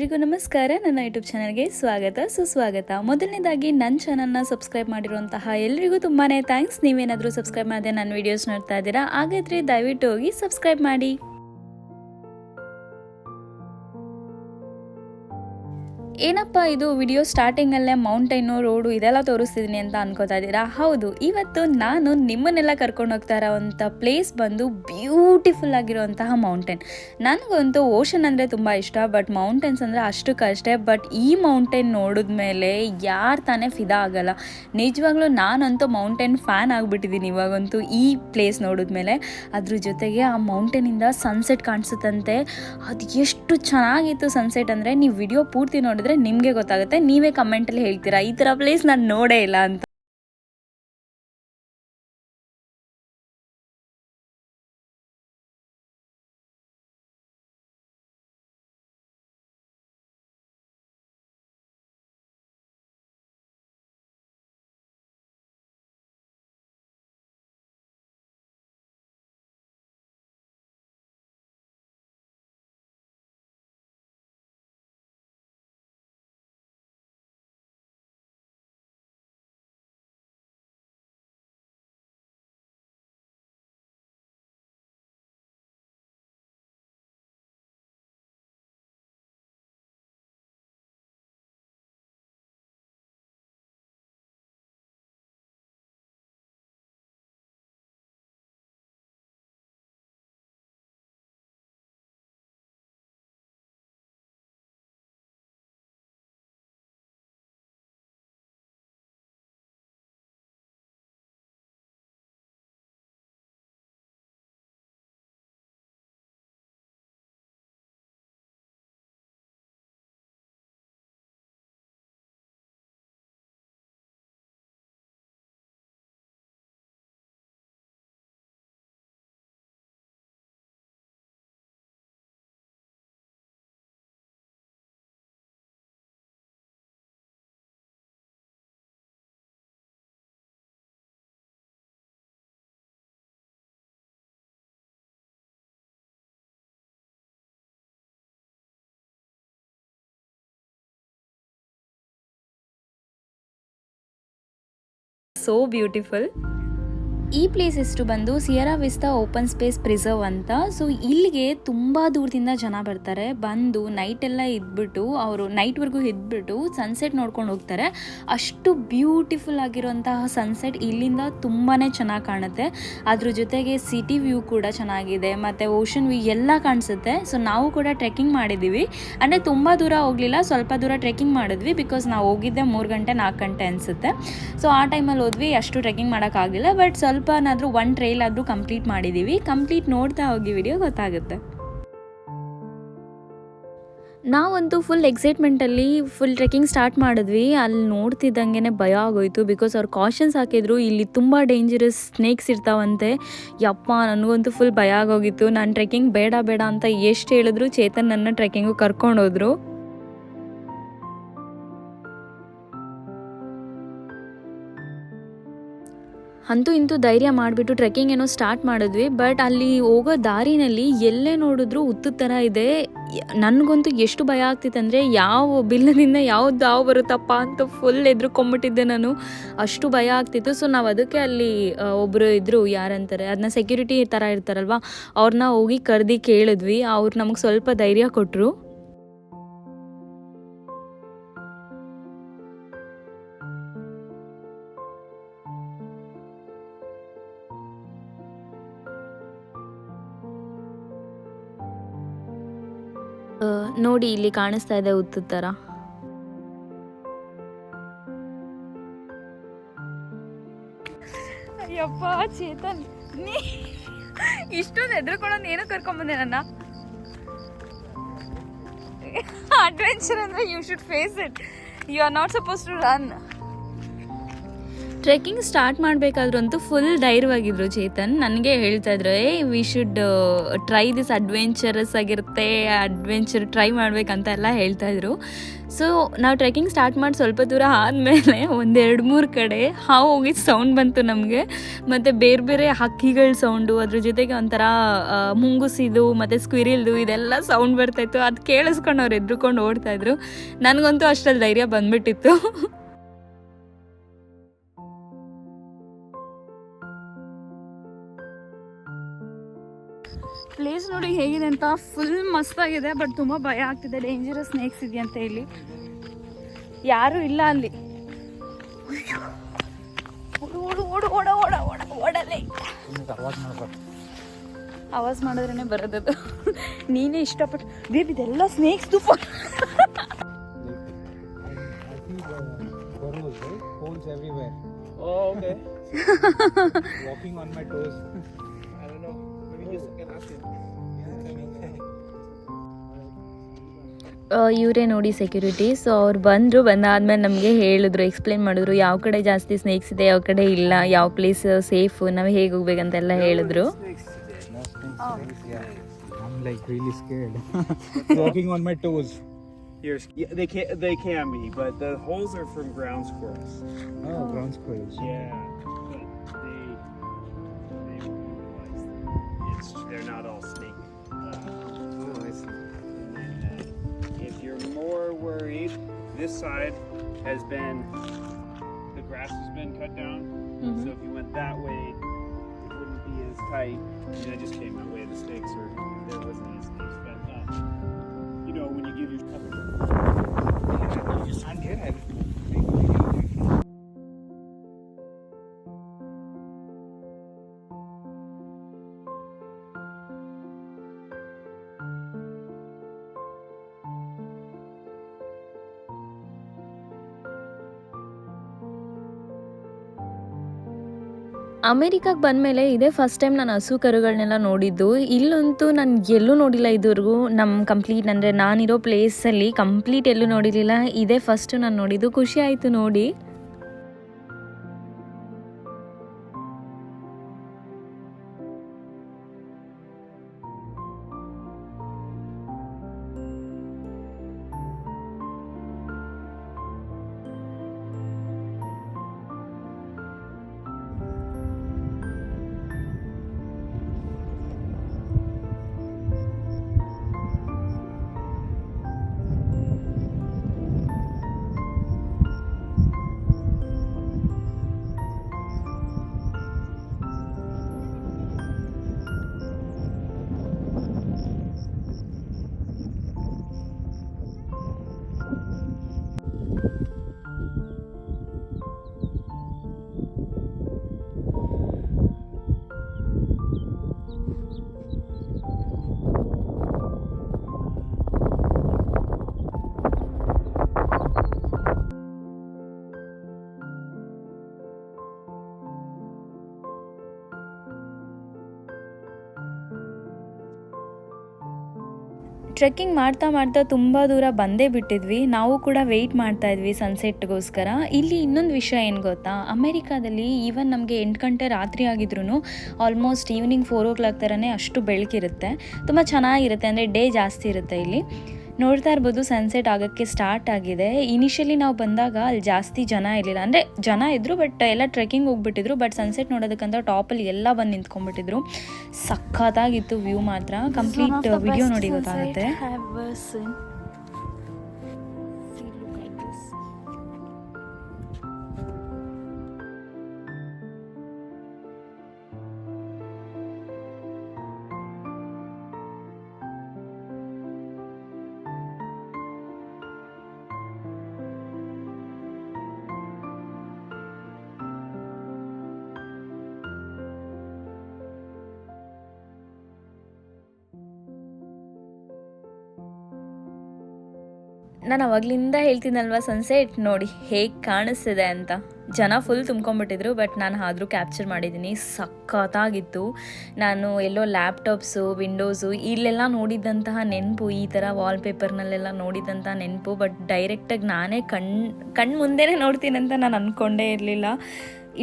ಎಲ್ರಿಗೂ ನಮಸ್ಕಾರ. ನನ್ನ ಯೂಟ್ಯೂಬ್ ಚಾನಲ್ಗೆ ಸ್ವಾಗತ ಸುಸ್ವಾಗತ. ಮೊದಲನೇದಾಗಿ ನನ್ನ ಚಾನಲ್ನ ಸಬ್ಸ್ಕ್ರೈಬ್ ಮಾಡಿರುವಂತಹ ಎಲ್ರಿಗೂ ತುಂಬಾ ಥ್ಯಾಂಕ್ಸ್. ನೀವೇನಾದರೂ ಸಬ್ಸ್ಕ್ರೈಬ್ ಮಾಡದೆ ನನ್ನ ವೀಡಿಯೋಸ್ ನೋಡ್ತಾ ಇದ್ದೀರಾ, ಹಾಗಾದರೆ ದಯವಿಟ್ಟು ಹೋಗಿ ಸಬ್ಸ್ಕ್ರೈಬ್ ಮಾಡಿ. ಏನಪ್ಪ ಇದು ವಿಡಿಯೋ ಸ್ಟಾರ್ಟಿಂಗಲ್ಲೇ ಮೌಂಟೈನು ರೋಡು ಇದೆಲ್ಲ ತೋರಿಸ್ತಿದ್ದೀನಿ ಅಂತ ಅನ್ಕೋತಾ ಇದ್ದೀರಾ? ಹೌದು, ಇವತ್ತು ನಾನು ನಿಮ್ಮನ್ನೆಲ್ಲ ಕರ್ಕೊಂಡು ಹೋಗ್ತಾ ಇರೋವಂಥ ಪ್ಲೇಸ್ ಬಂದು ಬ್ಯೂಟಿಫುಲ್ ಆಗಿರುವಂತಹ ಮೌಂಟೇನ್. ನನಗಂತೂ ಓಷನ್ ಅಂದರೆ ತುಂಬ ಇಷ್ಟ, ಬಟ್ ಮೌಂಟೇನ್ಸ್ ಅಂದರೆ ಅಷ್ಟಕ್ಕಷ್ಟೇ. ಬಟ್ ಈ ಮೌಂಟೇನ್ ನೋಡಿದ್ಮೇಲೆ ಯಾರು ತಾನೇ ಫಿದಾ ಆಗಲ್ಲ. ನಿಜವಾಗ್ಲೂ ನಾನಂತೂ ಮೌಂಟೇನ್ ಫ್ಯಾನ್ ಆಗಿಬಿಟ್ಟಿದ್ದೀನಿ ಇವಾಗಂತೂ ಈ ಪ್ಲೇಸ್ ನೋಡಿದ್ಮೇಲೆ. ಅದ್ರ ಜೊತೆಗೆ ಆ ಮೌಂಟೇನಿಂದ ಸನ್ಸೆಟ್ ಕಾಣಿಸುತ್ತಂತೆ. ಅದು ಎಷ್ಟು ಚೆನ್ನಾಗಿತ್ತು ಸನ್ಸೆಟ್ ಅಂದರೆ, ನೀವು ವಿಡಿಯೋ ಪೂರ್ತಿ ನೋಡಿದ್ರೆ ನಿಮಗೆ ಗೊತ್ತಾಗುತ್ತೆ. ನೀವೇ ಕಮೆಂಟಲ್ಲಿ ಹೇಳ್ತೀರಾ ಈ ಥರ ಪ್ಲೇಸ್ ನಾನು ನೋಡೇ ಇಲ್ಲ ಅಂತ. So beautiful. ಈ ಪ್ಲೇಸ್ ಹೆಸರು ಬಂದು ಸಿಯರಾ ವಿಸ್ತಾ ಓಪನ್ ಸ್ಪೇಸ್ ಪ್ರಿಸರ್ವ್ ಅಂತ. ಸೊ ಇಲ್ಲಿಗೆ ತುಂಬ ದೂರದಿಂದ ಜನ ಬರ್ತಾರೆ. ಬಂದು ನೈಟೆಲ್ಲ ಇದ್ಬಿಟ್ಟು ಅವರು ನೈಟ್ವರೆಗೂ ಇದ್ಬಿಟ್ಟು ಸನ್ಸೆಟ್ ನೋಡ್ಕೊಂಡು ಹೋಗ್ತಾರೆ. ಅಷ್ಟು ಬ್ಯೂಟಿಫುಲ್ ಆಗಿರುವಂತಹ ಸನ್ಸೆಟ್ ಇಲ್ಲಿಂದ ತುಂಬಾ ಚೆನ್ನಾಗಿ ಕಾಣುತ್ತೆ. ಅದ್ರ ಜೊತೆಗೆ ಸಿಟಿ ವ್ಯೂ ಕೂಡ ಚೆನ್ನಾಗಿದೆ, ಮತ್ತು ಓಷನ್ ವ್ಯೂ ಎಲ್ಲ ಕಾಣಿಸುತ್ತೆ. ಸೊ ನಾವು ಕೂಡ ಟ್ರೆಕ್ಕಿಂಗ್ ಮಾಡಿದ್ದೀವಿ. ಅಂದರೆ ತುಂಬ ದೂರ ಹೋಗಲಿಲ್ಲ, ಸ್ವಲ್ಪ ದೂರ ಟ್ರೆಕ್ಕಿಂಗ್ ಮಾಡಿದ್ವಿ. ಬಿಕಾಸ್ ನಾವು ಹೋಗಿದ್ದೆ 3 ಗಂಟೆ 4 ಗಂಟೆ ಅನಿಸುತ್ತೆ. ಸೊ ಆ ಟೈಮಲ್ಲಿ ಹೋದ್ವಿ, ಅಷ್ಟು ಟ್ರೆಕ್ಕಿಂಗ್ ಮಾಡೋಕ್ಕಾಗಲಿಲ್ಲ. ಬಟ್ ಸ್ವಲ್ಪನಾದರೂ ಒನ್ ಟ್ರೈಲ್ ಆದರೂ ಕಂಪ್ಲೀಟ್ ಮಾಡಿದ್ದೀವಿ. ಕಂಪ್ಲೀಟ್ ನೋಡ್ತಾ ಹೋಗಿ ವಿಡಿಯೋ ಗೊತ್ತಾಗುತ್ತೆ. ನಾವಂತೂ ಫುಲ್ ಎಕ್ಸೈಟ್ಮೆಂಟಲ್ಲಿ ಫುಲ್ ಟ್ರೆಕ್ಕಿಂಗ್ ಸ್ಟಾರ್ಟ್ ಮಾಡಿದ್ವಿ. ಅಲ್ಲಿ ನೋಡ್ತಿದ್ದಂಗೆ ಭಯ ಆಗೋಯ್ತು. ಬಿಕಾಸ್ ಅವ್ರು ಕಾಷನ್ಸ್ ಹಾಕಿದ್ರು, ಇಲ್ಲಿ ತುಂಬ ಡೇಂಜರಸ್ ಸ್ನೇಕ್ಸ್ ಇರ್ತಾವಂತೆ. ಯಪ್ಪ, ನನಗಂತೂ ಫುಲ್ ಭಯ ಆಗೋಗಿತ್ತು. ನಾನು ಟ್ರೆಕ್ಕಿಂಗ್ ಬೇಡ ಬೇಡ ಅಂತ ಎಷ್ಟು ಹೇಳಿದ್ರು ಚೇತನ್ ನನ್ನ ಟ್ರೆಕ್ಕಿಂಗು ಕರ್ಕೊಂಡೋದ್ರು. ಅಂತೂ ಇಂತೂ ಧೈರ್ಯ ಮಾಡಿಬಿಟ್ಟು ಟ್ರೆಕ್ಕಿಂಗ್ ಏನೋ ಸ್ಟಾರ್ಟ್ ಮಾಡಿದ್ವಿ. ಬಟ್ ಅಲ್ಲಿ ಹೋಗೋ ದಾರಿನಲ್ಲಿ ಎಲ್ಲೇ ನೋಡಿದ್ರು ಹುತ್ತು ಥರ ಇದೆ. ನನಗಂತೂ ಎಷ್ಟು ಭಯ ಆಗ್ತಿತ್ತಂದರೆ, ಯಾವ ಬಿಲ್ಲದಿಂದ ಯಾವ್ದು ಹಾವು ಬರುತ್ತಪ್ಪ ಅಂತ ಫುಲ್ ಎದ್ರುಕೊಂಬಿಟ್ಟಿದ್ದೆ ನಾನು. ಅಷ್ಟು ಭಯ ಆಗ್ತಿತ್ತು. ಸೊ ನಾವು ಅದಕ್ಕೆ ಅಲ್ಲಿ ಒಬ್ಬರು ಇದ್ದರು, ಯಾರಂತಾರೆ ಅದನ್ನ ಸೆಕ್ಯೂರಿಟಿ ಥರ ಇರ್ತಾರಲ್ವ, ಅವ್ರನ್ನ ಹೋಗಿ ಕರೆದು ಕೇಳಿದ್ವಿ. ಅವ್ರು ನಮಗೆ ಸ್ವಲ್ಪ ಧೈರ್ಯ ಕೊಟ್ಟರು. ನೋಡಿ, ಇಲ್ಲಿ ಕಾಣಿಸ್ತಾ ಇದೆ ಹುತ್ತು ಥರ. ಅಯ್ಯಪ್ಪ ಚೇತನ್, ನೀ ಇಷ್ಟೊಂದು ಹೆದರ್ಕೊಳ್ಳೋದು ಏನೋ ಕರ್ಕೊಂಬಂದೆ ನನ್ನ. ಅಡ್ವೆಂಚರ್ ಅಂದರೆ you should face it. You are not suppose to run. Trekking start ಮಾಡಬೇಕಾದ್ರಂತೂ ಫುಲ್ ಧೈರ್ಯವಾಗಿದ್ರು ಚೇತನ್. ನನಗೆ ಹೇಳ್ತಾ ಇದ್ರು we should try this adventurous ಆಗಿರುತ್ತೆ, ಅಡ್ವೆಂಚರ್ ಟ್ರೈ ಮಾಡ್ಬೇಕಂತ ಎಲ್ಲ ಹೇಳ್ತಾ ಇದ್ರು. ಸೊ ನಾವು ಟ್ರೆಕ್ಕಿಂಗ್ ಸ್ಟಾರ್ಟ್ ಮಾಡಿ ಸ್ವಲ್ಪ ದೂರ ಆದಮೇಲೆ ಒಂದು 2-3 ಕಡೆ ಹಾವು ಹೋಗಿದ್ದು ಸೌಂಡ್ ಬಂತು ನಮಗೆ. ಮತ್ತು ಬೇರೆ ಬೇರೆ ಹಕ್ಕಿಗಳ ಸೌಂಡು, ಅದ್ರ ಜೊತೆಗೆ ಒಂಥರ ಮುಂಗುಸಿದು ಮತ್ತು ಸ್ಕ್ವಿರಿಲ್ದು ಇದೆಲ್ಲ ಸೌಂಡ್ ಬರ್ತಾಯಿತ್ತು. ಅದು ಕೇಳಿಸ್ಕೊಂಡು ಅವ್ರು ಎದ್ರುಕೊಂಡು ಓಡ್ತಾಯಿದ್ರು. ನನಗಂತೂ ಅಷ್ಟರಲ್ಲಿ ಧೈರ್ಯ ಬಂದ್ಬಿಟ್ಟಿತ್ತು. ಪ್ಲೇಸ್ ನೋಡಿ ಹೇಗಿದೆ ಅಂತ. ಫುಲ್ ಮಸ್ತಾಗಿದೆ, ಬಟ್ ತುಂಬ ಭಯ ಆಗ್ತಿದೆ. ಡೇಂಜರಸ್ ಸ್ನೇಕ್ಸ್ ಇದೆಯಂತೆ ಇಲ್ಲಿ. ಯಾರೂ ಇಲ್ಲ ಅಲ್ಲಿ. ಓಡಲೇ ಆವಾಜ್ ಮಾಡಿದ್ರೇ ಬರೋದದು. ನೀನೇ ಇಷ್ಟಪಟ್ಟು ಬೇಬಿ ಇದೆಲ್ಲ ಸ್ನೇಕ್ಸ್ ತುಪ್ಪ. ಇವರೇ ನೋಡಿ ಸೆಕ್ಯೂರಿಟಿ. ಸೊ ಅವ್ರು ಬಂದಾದ್ಮೇಲೆ ನಮಗೆ ಹೇಳಿದ್ರು, ಎಕ್ಸ್ಪ್ಲೇನ್ ಮಾಡಿದ್ರು ಯಾವ ಕಡೆ ಜಾಸ್ತಿ ಸ್ನೇಕ್ಸ್ ಇದೆ, ಯಾವ ಕಡೆ ಇಲ್ಲ, ಯಾವ ಪ್ಲೇಸ್ ಸೇಫ್, ನಾವು ಹೇಗೆ ಹೋಗ್ಬೇಕಂತೆಲ್ಲ ಹೇಳಿದ್ರು. They can be, but the holes are from ground squirrels. Oh, ground squirrels. Yeah, but they realize they're not all snake. Oh, I see. And then, if you're more worried, this side has been, the grass has been cut down. Mm-hmm. So if you went that way, it wouldn't be as tight. And I just came that way. The snakes are, there wasn't any snakes, but you know, when you give your ಅಮೇರಿಕಾಗೆ ಬಂದಮೇಲೆ ಇದೇ first time ನಾನು ಹಸು ಕರುಗಳನ್ನೆಲ್ಲ ನೋಡಿದ್ದು. ಇಲ್ಲಂತೂ ನಾನು ಎಲ್ಲೂ ನೋಡಿಲ್ಲ ಇದುವರೆಗೂ. ನಮ್ಮ ಕಂಪ್ಲೀಟ್ ಅಂದರೆ ನಾನಿರೋ ಪ್ಲೇಸಲ್ಲಿ ಕಂಪ್ಲೀಟ್ ಎಲ್ಲೂ ನೋಡಿರಲಿಲ್ಲ. ಇದೇ ಫಸ್ಟು ನಾನು ನೋಡಿದ್ದು. ಖುಷಿ ಆಯಿತು ನೋಡಿ. ಟ್ರೆಕ್ಕಿಂಗ್ ಮಾಡ್ತಾ ಮಾಡ್ತಾ ತುಂಬ ದೂರ ಬಂದೇ ಬಿಟ್ಟಿದ್ವಿ. ನಾವು ಕೂಡ ವೆಯ್ಟ್ ಮಾಡ್ತಾ ಇದ್ವಿ ಸನ್ಸೆಟ್ಗೋಸ್ಕರ. ಇಲ್ಲಿ ಇನ್ನೊಂದು ವಿಷಯ ಏನು ಗೊತ್ತಾ, ಅಮೇರಿಕಾದಲ್ಲಿ ಈವನ್ ನಮಗೆ 8 ಗಂಟೆ ರಾತ್ರಿ ಆಗಿದ್ರೂ ಆಲ್ಮೋಸ್ಟ್ ಈವ್ನಿಂಗ್ 4 o'clock ಥರನೇ ಅಷ್ಟು ಬೆಳಕಿರುತ್ತೆ. ತುಂಬ ಚೆನ್ನಾಗಿರುತ್ತೆ, ಅಂದರೆ ಡೇ ಜಾಸ್ತಿ ಇರುತ್ತೆ ಇಲ್ಲಿ. ನೋಡ್ತಾ ಇರ್ಬೋದು ಸನ್ಸೆಟ್ ಆಗೋಕ್ಕೆ ಸ್ಟಾರ್ಟ್ ಆಗಿದೆ. ಇನಿಷಿಯಲಿ ನಾವು ಬಂದಾಗ ಅಲ್ಲಿ ಜಾಸ್ತಿ ಜನ ಇರಲಿಲ್ಲ, ಅಂದರೆ ಜನ ಇದ್ದರು ಬಟ್ ಎಲ್ಲ ಟ್ರೆಕ್ಕಿಂಗ್ ಹೋಗ್ಬಿಟ್ಟಿದ್ರು. ಬಟ್ ಸನ್ಸೆಟ್ ನೋಡೋದಕ್ಕಂತ ಟಾಪಲ್ಲಿ ಎಲ್ಲ ಬಂದು ನಿಂತ್ಕೊಂಡ್ಬಿಟ್ಟಿದ್ರು. ಸಖತ್ತಾಗಿತ್ತು ವ್ಯೂ ಮಾತ್ರ. ಕಂಪ್ಲೀಟ್ ವಿಡಿಯೋ ನೋಡಿ ಗೊತ್ತಾಗುತ್ತೆ. ನಾನು ಅವಾಗಲಿಂದ ಹೇಳ್ತೀನಲ್ವ, ಸನ್ಸೆಟ್ ನೋಡಿ ಹೇಗೆ ಕಾಣಿಸ್ತಿದೆ ಅಂತ. ಜನ ಫುಲ್ ತುಂಬ್ಕೊಂಡ್ಬಿಟ್ಟಿದ್ರು, ಬಟ್ ನಾನು ಆದರೂ ಕ್ಯಾಪ್ಚರ್ ಮಾಡಿದ್ದೀನಿ. ಸಖತ್ತಾಗಿತ್ತು. ನಾನು ಎಲ್ಲೋ ಲ್ಯಾಪ್ಟಾಪ್ಸು, ವಿಂಡೋಸು ಇಲ್ಲೆಲ್ಲ ನೋಡಿದ್ದಂತಹ ನೆನಪು, ಈ ಥರ ವಾಲ್ಪೇಪರ್ನಲ್ಲೆಲ್ಲ ನೋಡಿದ್ದಂಥ ನೆನಪು. ಬಟ್ ಡೈರೆಕ್ಟಾಗಿ ನಾನೇ ಕಣ್ಣು ಮುಂದೆನೇ ನೋಡ್ತೀನಂತ ನಾನು ಅಂದ್ಕೊಂಡೇ ಇರಲಿಲ್ಲ.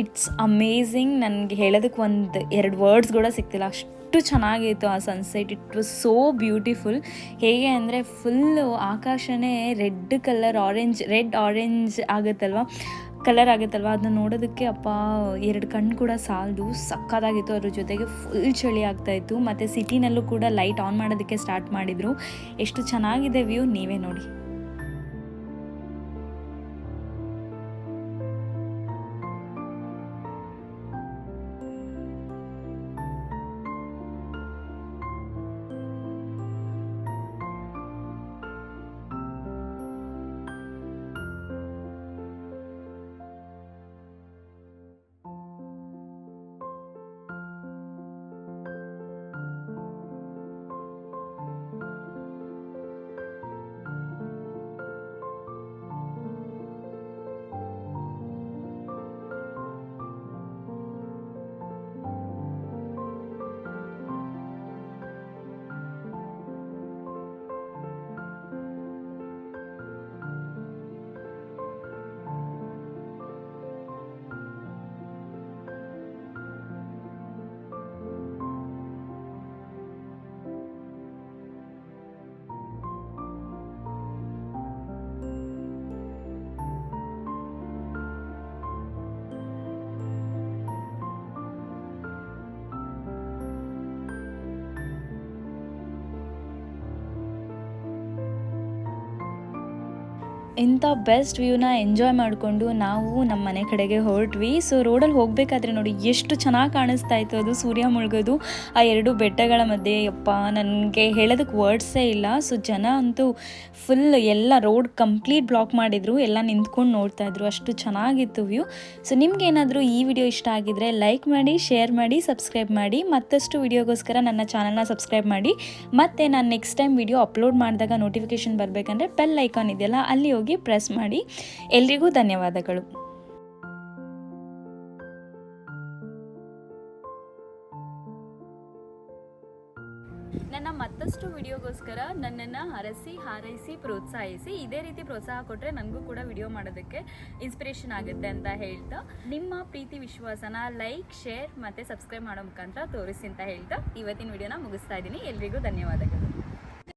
It's amazing. ನನಗೆ ಹೇಳೋದಕ್ಕೆ ಒಂದು 2 ವರ್ಡ್ಸ್ ಕೂಡ ಸಿಗ್ತಿಲ್ಲ, ಅಷ್ಟು ಚೆನ್ನಾಗಿತ್ತು ಆ sunset. It was so beautiful. ಹೇಗೆ ಅಂದರೆ ಫುಲ್ಲು ಆಕಾಶನೇ ರೆಡ್ ಆರೆಂಜ್ ಆಗುತ್ತಲ್ವ, ಕಲರ್ ಆಗುತ್ತಲ್ವ, ಅದನ್ನ ನೋಡೋದಕ್ಕೆ ಅಪ್ಪ 2 ಕಣ್ಣು ಕೂಡ ಸಾಲದು, ಸಕ್ಕತ್ತಾಗಿತ್ತು. ಅದ್ರ ಜೊತೆಗೆ ಫುಲ್ ಚಳಿ ಆಗ್ತಾಯಿತ್ತು. ಮತ್ತು ಸಿಟಿನಲ್ಲೂ ಕೂಡ ಲೈಟ್ ಆನ್ ಮಾಡೋದಕ್ಕೆ ಸ್ಟಾರ್ಟ್ ಮಾಡಿದರು. ಎಷ್ಟು ಚೆನ್ನಾಗಿದೆ ವ್ಯೂ, ನೀವೇ ನೋಡಿ. ಇಂಥ ಬೆಸ್ಟ್ ವ್ಯೂನ ಎಂಜಾಯ್ ಮಾಡಿಕೊಂಡು ನಾವು ನಮ್ಮ ಮನೆ ಕಡೆಗೆ ಹೊರಟ್ವಿ. ಸೊ ರೋಡಲ್ಲಿ ಹೋಗಬೇಕಾದ್ರೆ ನೋಡಿ ಎಷ್ಟು ಚೆನ್ನಾಗಿ ಕಾಣಿಸ್ತಾ ಇತ್ತು ಅದು ಸೂರ್ಯ ಮುಳುಗೋದು ಆ 2 ಬೆಟ್ಟಗಳ ಮಧ್ಯೆ. ಯಪ್ಪ, ನನಗೆ ಹೇಳೋದಕ್ಕೆ ವರ್ಡ್ಸೇ ಇಲ್ಲ. ಸೊ ಜನ ಅಂತೂ ಫುಲ್ ಎಲ್ಲ ರೋಡ್ ಕಂಪ್ಲೀಟ್ ಬ್ಲಾಕ್ ಮಾಡಿದರು, ಎಲ್ಲ ನಿಂತ್ಕೊಂಡು ನೋಡ್ತಾಯಿದ್ರು, ಅಷ್ಟು ಚೆನ್ನಾಗಿತ್ತು ವ್ಯೂ. ಸೊ ನಿಮ್ಗೇನಾದರೂ ಈ ವಿಡಿಯೋ ಇಷ್ಟ ಆಗಿದ್ರೆ ಲೈಕ್ ಮಾಡಿ, ಶೇರ್ ಮಾಡಿ, ಸಬ್ಸ್ಕ್ರೈಬ್ ಮಾಡಿ. ಮತ್ತಷ್ಟು ವಿಡಿಯೋಗೋಸ್ಕರ ನನ್ನ ಚಾನಲ್ನ ಸಬ್ಸ್ಕ್ರೈಬ್ ಮಾಡಿ. ಮತ್ತು ನಾನು ನೆಕ್ಸ್ಟ್ ಟೈಮ್ ವಿಡಿಯೋ ಅಪ್ಲೋಡ್ ಮಾಡಿದಾಗ ನೋಟಿಫಿಕೇಷನ್ ಬರಬೇಕಂದ್ರೆ ಬೆಲ್ ಐಕಾನ್ ಇದೆಯಲ್ಲ, ಅಲ್ಲಿ ಹೋಗಿ ಪ್ರೆಸ್ ಮಾಡಿ. ಎಲ್ರಿಗೂ ಧನ್ಯವಾದಗಳು. ನನ್ನ ಮತ್ತಷ್ಟು ವಿಡಿಯೋಗೋಸ್ಕರ ನನ್ನನ್ನು ಹಾರೈಸಿ ಪ್ರೋತ್ಸಾಹಿಸಿ. ಇದೇ ರೀತಿ ಪ್ರೋತ್ಸಾಹ ಕೊಟ್ಟರೆ ನನಗೂ ಕೂಡ ವಿಡಿಯೋ ಮಾಡೋದಕ್ಕೆ ಇನ್ಸ್ಪಿರೇಷನ್ ಆಗುತ್ತೆ ಅಂತ ಹೇಳ್ತಾ, ನಿಮ್ಮ ಪ್ರೀತಿ ವಿಶ್ವಾಸನ ಲೈಕ್, ಶೇರ್ ಮತ್ತು ಸಬ್ಸ್ಕ್ರೈಬ್ ಮಾಡೋ ಮುಖಾಂತರ ತೋರಿಸಿ ಅಂತ ಹೇಳ್ತಾ ಇವತ್ತಿನ ವಿಡಿಯೋನ ಮುಗಿಸ್ತಾ ಇದ್ದೀನಿ. ಎಲ್ರಿಗೂ ಧನ್ಯವಾದಗಳು.